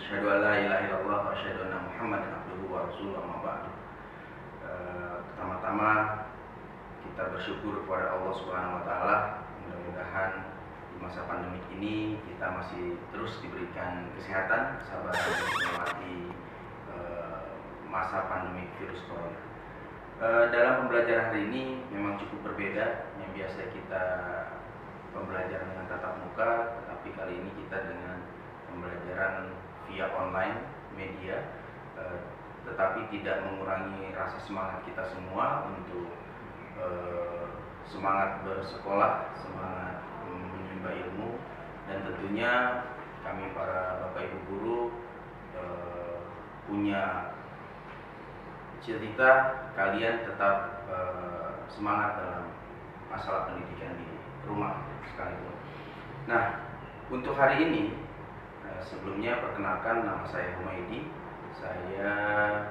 Asyhadu an la ilaha illallah wa asyhadu anna Muhammadan abduhu wa rasuluhu amma ba'du. Pertama-tama kita bersyukur kepada Allah Subhanahu wa taala. Mudah-mudahan di masa pandemik ini kita masih terus diberikan kesehatan, kesabaran untuk melewati masa pandemik virus corona. Dalam pembelajaran hari ini memang cukup berbeda. Yang biasa kita pembelajaran dengan tatap muka, tetapi kali ini kita dengan pembelajaran via online media, tetapi tidak mengurangi rasa semangat kita semua untuk semangat bersekolah, semangat menimba ilmu, dan tentunya kami para Bapak Ibu guru punya cita-cita kalian tetap semangat dalam masalah pendidikan di rumah sekalipun. Nah, untuk hari ini sebelumnya perkenalkan, nama saya Humaydi. Saya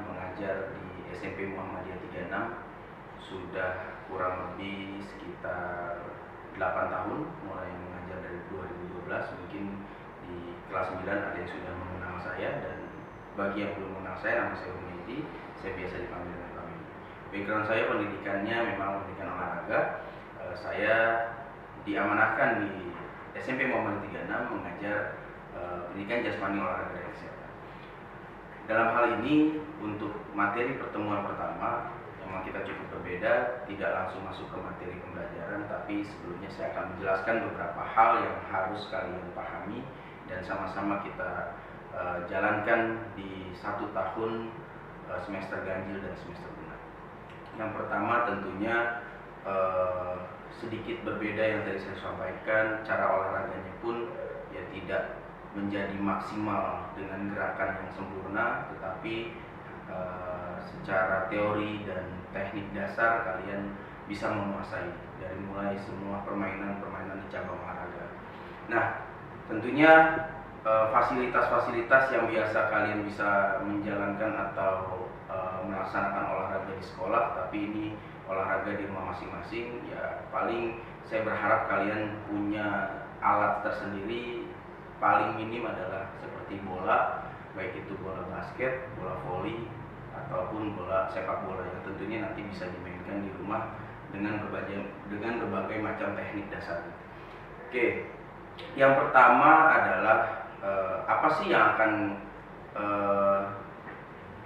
mengajar di SMP Muhammadiyah 36 sudah kurang lebih sekitar 8 tahun, mulai mengajar dari 2012. Mungkin di kelas 9 ada yang sudah mengenal saya, dan bagi yang belum mengenal saya, nama saya Humaydi. Saya biasa dipanggil dengan Pak Medi. Background saya pendidikannya memang pendidikan olahraga. Saya diamanahkan di SMP Muhammadiyah 36 mengajar pendidikan jasmani, olahraga, dan kesehatan. Dalam hal ini, untuk materi pertemuan pertama memang kita cukup berbeda, tidak langsung masuk ke materi pembelajaran, tapi sebelumnya saya akan menjelaskan beberapa hal yang harus kalian pahami dan sama-sama kita jalankan di 1 tahun semester ganjil dan semester genap. Yang pertama tentunya sedikit berbeda yang tadi saya sampaikan, cara olahraganya pun ya tidak menjadi maksimal dengan gerakan yang sempurna, tetapi secara teori dan teknik dasar kalian bisa menguasai dari mulai semua permainan-permainan di cabang olahraga. Nah, tentunya fasilitas-fasilitas yang biasa kalian bisa menjalankan atau melaksanakan olahraga di sekolah, tapi ini olahraga di rumah masing-masing, ya paling saya berharap kalian punya alat tersendiri. Paling minim adalah seperti bola, baik itu bola basket, bola voli, ataupun bola sepak bola yang tentunya nanti bisa dimainkan di rumah dengan berbagai macam teknik dasar. Oke, yang pertama adalah apa sih yang akan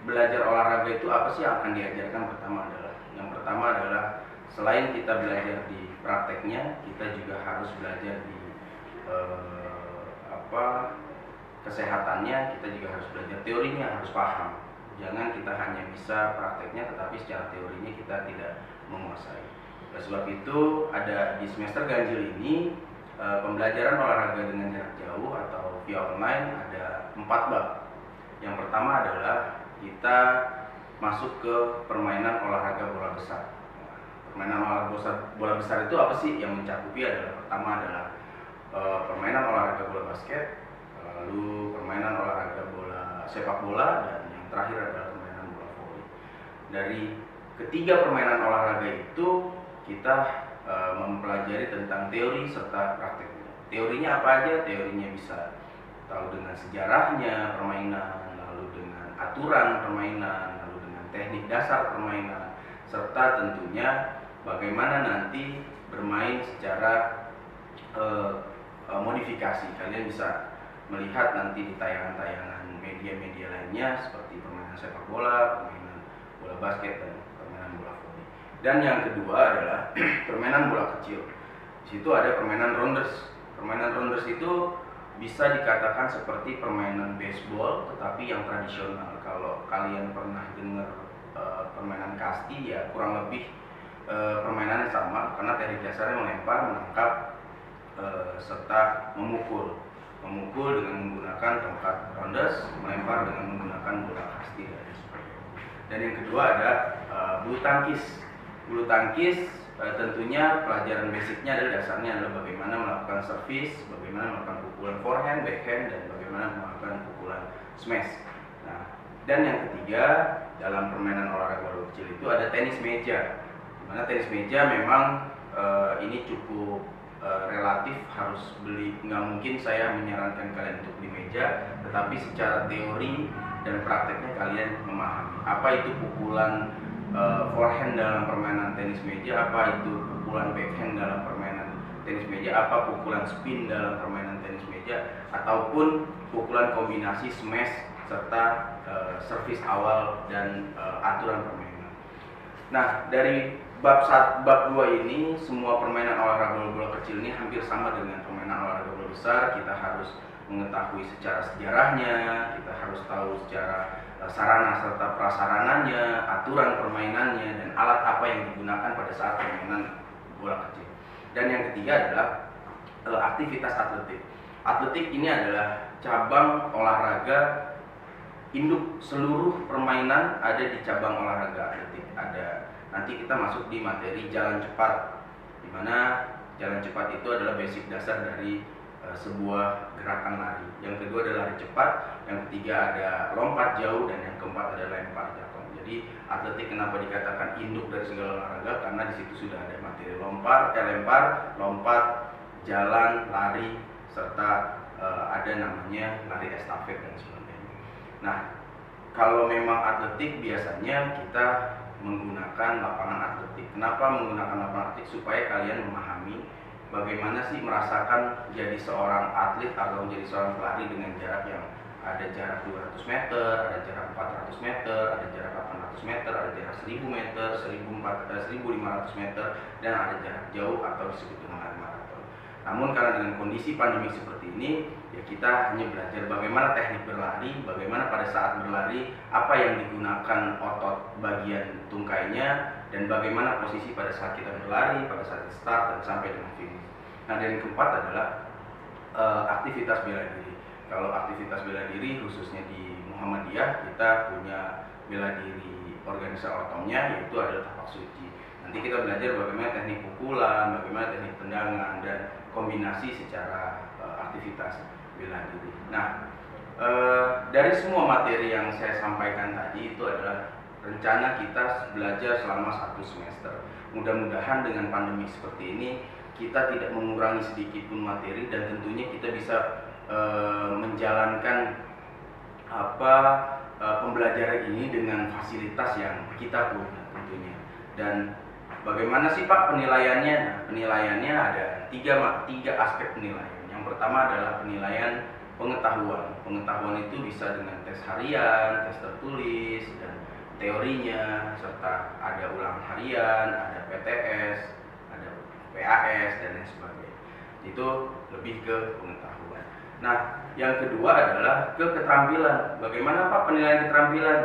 belajar olahraga itu, apa sih yang akan diajarkan? Yang pertama adalah selain kita belajar di prakteknya, kita juga harus belajar di kesehatannya. Kita juga harus belajar teorinya, harus paham. Jangan kita hanya bisa prakteknya, tetapi secara teorinya kita tidak menguasai. Oleh sebab itu, ada di semester ganjil ini pembelajaran olahraga dengan jarak jauh atau via online ada 4 bab. Yang pertama adalah kita masuk ke permainan olahraga bola besar. Permainan olahraga bola besar itu apa sih? Yang mencakupi adalah, pertama adalah permainan olahraga bola basket, lalu permainan olahraga bola sepak bola, dan yang terakhir adalah permainan bola voli. Dari ketiga permainan olahraga itu kita mempelajari tentang teori serta prakteknya. Teorinya apa aja? Teorinya bisa tahu dengan sejarahnya permainan, lalu dengan aturan permainan, lalu dengan teknik dasar permainan, serta tentunya bagaimana nanti bermain secara modifikasi. Kalian bisa melihat nanti di tayangan-tayangan media-media lainnya seperti permainan sepak bola, permainan bola basket, dan permainan bola voli. Dan yang kedua adalah permainan bola kecil. Di situ ada permainan rounders. Permainan rounders itu bisa dikatakan seperti permainan baseball, tetapi yang tradisional. Kalau kalian pernah dengar permainan kasti, ya kurang lebih permainannya sama, karena teknik dasarnya melempar, menangkap, serta memukul dengan menggunakan tongkat rounders, melempar dengan menggunakan bola kasti, dan sebagainya. Dan yang kedua ada bulu tangkis. Bulu tangkis tentunya pelajaran basicnya adalah, dasarnya adalah bagaimana melakukan service, bagaimana melakukan pukulan forehand, backhand, dan bagaimana melakukan pukulan smash. Nah, dan yang ketiga dalam permainan olahraga bola kecil itu ada tenis meja. Dimana tenis meja memang ini cukup relatif harus beli. Nggak mungkin saya menyarankan kalian untuk beli meja, tetapi secara teori dan prakteknya kalian memahami apa itu pukulan forehand dalam permainan tenis meja, apa itu pukulan backhand dalam permainan tenis meja, apa pukulan spin dalam permainan tenis meja, ataupun pukulan kombinasi smash serta servis awal dan aturan permainan. Nah, dari bab 2 ini, semua permainan olahraga bola kecil ini hampir sama dengan permainan olahraga bola besar. Kita harus mengetahui secara sejarahnya, kita harus tahu secara sarana serta prasarananya, aturan permainannya, dan alat apa yang digunakan pada saat permainan bola kecil. Dan yang ketiga adalah aktivitas atletik. Atletik ini adalah cabang olahraga induk. Seluruh permainan ada di cabang olahraga atletik. Nanti kita masuk di materi jalan cepat, di mana jalan cepat itu adalah basic dasar dari sebuah gerakan lari. Yang kedua adalah lari cepat, yang ketiga ada lompat jauh, dan yang keempat adalah lempar jatuh. Jadi atletik kenapa dikatakan induk dari segala olahraga? Karena di situ sudah ada materi lempar, lompat, jalan, lari, serta ada namanya lari estafet dan sebagainya. Nah, kalau memang atletik biasanya kita menggunakan lapangan atletik. Kenapa menggunakan lapangan atletik? Supaya kalian memahami bagaimana sih merasakan jadi seorang atlet atau menjadi seorang pelari dengan jarak yang ada jarak 200 meter, ada jarak 400 meter, ada jarak 800 meter, ada jarak 1000 meter, 1500 meter, dan ada jarak jauh atau disebut dengan lari maraton. Namun karena dengan kondisi pandemi seperti ini, ya kita hanya belajar bagaimana teknik berlari, bagaimana pada saat berlari, apa yang digunakan otot bagian tungkainya, dan bagaimana posisi pada saat kita berlari, pada saat start dan sampai dengan finish. Nah, dan yang keempat adalah aktivitas bela diri. Kalau aktivitas bela diri khususnya di Muhammadiyah, kita punya bela diri organisasi ortomnya, yaitu adalah tapak suci. Nanti kita belajar bagaimana teknik pukulan, bagaimana teknik tendangan, dan kombinasi secara aktivitas bela diri. Nah, dari semua materi yang saya sampaikan tadi itu adalah rencana kita belajar selama 1 semester. Mudah-mudahan dengan pandemi seperti ini kita tidak mengurangi sedikit pun materi, dan tentunya kita bisa menjalankan pembelajaran ini dengan fasilitas yang kita punya tentunya. Dan bagaimana sih Pak penilaiannya? Nah, penilaiannya ada tiga aspek penilaian. Yang pertama adalah penilaian pengetahuan. Pengetahuan itu bisa dengan tes harian, tes tertulis, dan teorinya, serta ada ulangan harian, ada PTS, ada PAS, dan lain sebagainya. Itu lebih ke pengetahuan. Nah, yang kedua adalah ke keterampilan. Bagaimana Pak penilaian keterampilan?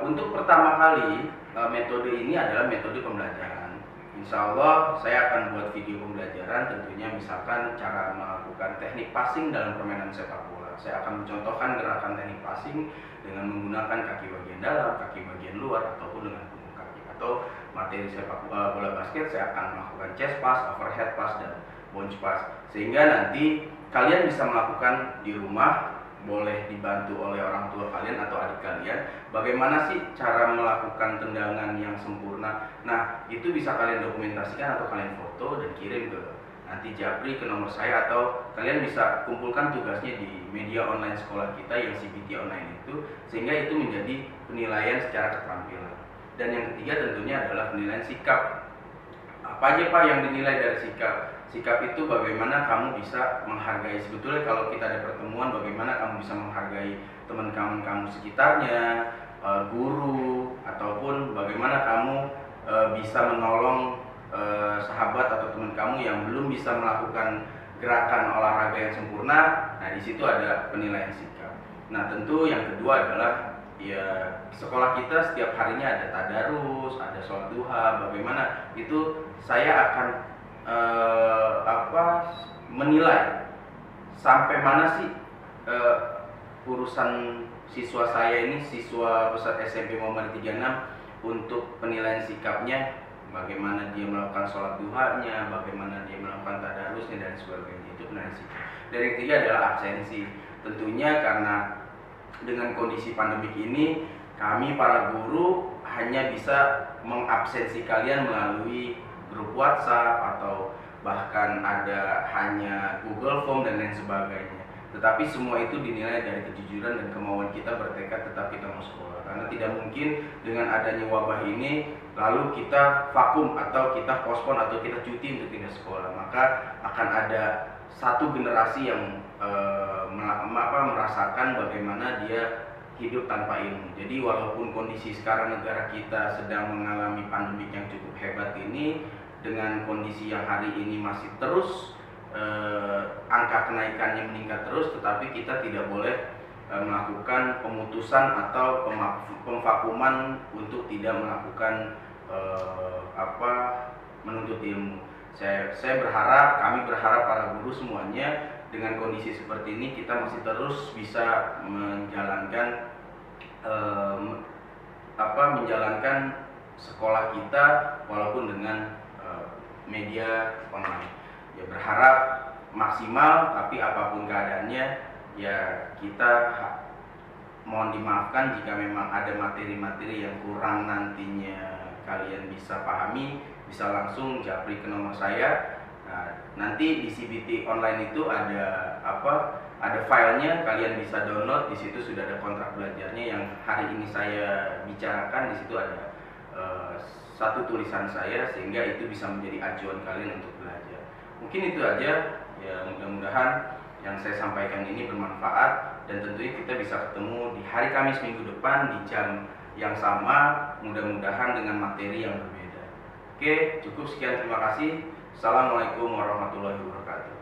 Untuk pertama kali metode ini adalah metode pembelajaran. Insya Allah saya akan buat video pembelajaran, tentunya misalkan cara melakukan teknik passing dalam permainan sepak bola. Saya akan mencontohkan gerakan teknik passing dengan menggunakan kaki bagian dalam, kaki bagian luar, ataupun dengan punggung kaki. Atau materi sepak bola basket, saya akan melakukan chest pass, overhead pass, dan bounce pass. Sehingga nanti kalian bisa melakukan di rumah, boleh dibantu oleh orang tua kalian atau adik kalian. Bagaimana sih cara melakukan tendangan yang sempurna? Nah, itu bisa kalian dokumentasikan atau kalian foto dan kirim ke nanti Japri ke nomor saya, atau kalian bisa kumpulkan tugasnya di media online sekolah kita yang CBT online itu, sehingga itu menjadi penilaian secara keterampilan. Dan yang ketiga tentunya adalah penilaian sikap. Apa aja Pak yang dinilai dari sikap? Sikap itu bagaimana kamu bisa menghargai, sebetulnya kalau kita ada pertemuan, bagaimana kamu bisa menghargai teman-teman kamu sekitarnya, guru, ataupun bagaimana kamu bisa menolong sahabat atau teman kamu yang belum bisa melakukan gerakan olahraga yang sempurna. Nah, di situ ada penilaian sikap. Nah, tentu yang kedua adalah ya sekolah kita setiap harinya ada tadarus, ada sholat duha. Bagaimana itu saya akan menilai sampai mana sih urusan siswa saya ini, siswa peserta SMP Muhammadiyah 36, untuk penilaian sikapnya, bagaimana dia melakukan sholat duhanya, bagaimana dia melakukan tadarusnya, dan sebagainya. Itu penilaian sikap. Dan yang ketiga adalah absensi. Tentunya karena dengan kondisi pandemik ini, kami para guru hanya bisa mengabsensi kalian melalui grup WhatsApp atau bahkan ada hanya Google Form dan lain sebagainya. Tetapi semua itu dinilai dari kejujuran dan kemauan kita bertekad tetap kita mau sekolah. Karena tidak mungkin dengan adanya wabah ini lalu kita vakum atau kita postpone atau kita cuti untuk tidak sekolah. Maka akan ada satu generasi yang merasakan bagaimana dia hidup tanpa ilmu. Jadi walaupun kondisi sekarang negara kita sedang mengalami pandemi yang cukup hebat ini, dengan kondisi yang hari ini masih terus angka kenaikannya meningkat terus, tetapi kita tidak boleh melakukan pemutusan atau pemvakuman untuk tidak melakukan menuntut ilmu. Saya berharap, kami berharap para guru semuanya dengan kondisi seperti ini kita masih terus bisa menjalankan menjalankan sekolah kita walaupun dengan media online. Ya berharap maksimal, tapi apapun keadaannya ya kita mohon dimaafkan jika memang ada materi-materi yang kurang nantinya kalian bisa pahami, bisa langsung japri ke nomor saya. Nah, nanti di CBT online itu ada ada filenya, kalian bisa download. Di situ sudah ada kontrak belajarnya yang hari ini saya bicarakan. Di situ ada satu tulisan saya, sehingga itu bisa menjadi acuan kalian untuk belajar. Mungkin itu aja ya, mudah-mudahan yang saya sampaikan ini bermanfaat, dan tentunya kita bisa ketemu di hari Kamis minggu depan di jam yang sama, mudah-mudahan dengan materi yang berbeda. Oke, cukup sekian, terima kasih. Assalamualaikum warahmatullahi wabarakatuh.